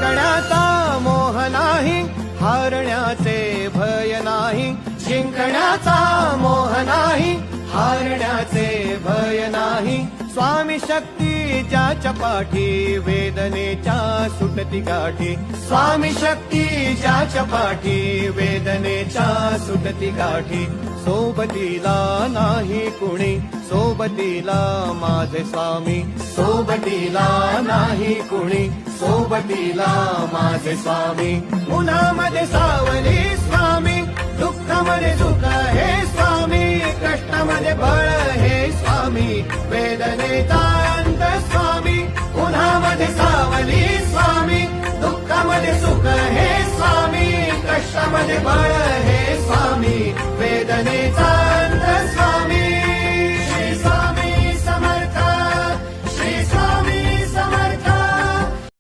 जिंकण्याचा मोह नाही, हारण्याचे भय नाही. जिंकण्याचा मोह नाही, हारण्याचे भय नाही. स्वामी शक्ती ज्याच्या पाठी, वेदनेच्या सुटती गाठी. स्वामी शक्ती ज्याच्या पाठी, वेदनेच्या सुटती गाठी. सोबतीला नाही कुणी, सोबतीला माझे स्वामी. सोबतीला नाही कुणी, सोबतीला माझे स्वामी. उन्हामध्ये सावली स्वामी, दुःखामध्ये सुख हे स्वामी. कष्टामध्ये बळ हे स्वामी, वेदनेचा अंत स्वामी. उन्हामध्ये सावली स्वामी, दुःखामध्ये सुख हे स्वामी. कष्टामध्ये बळ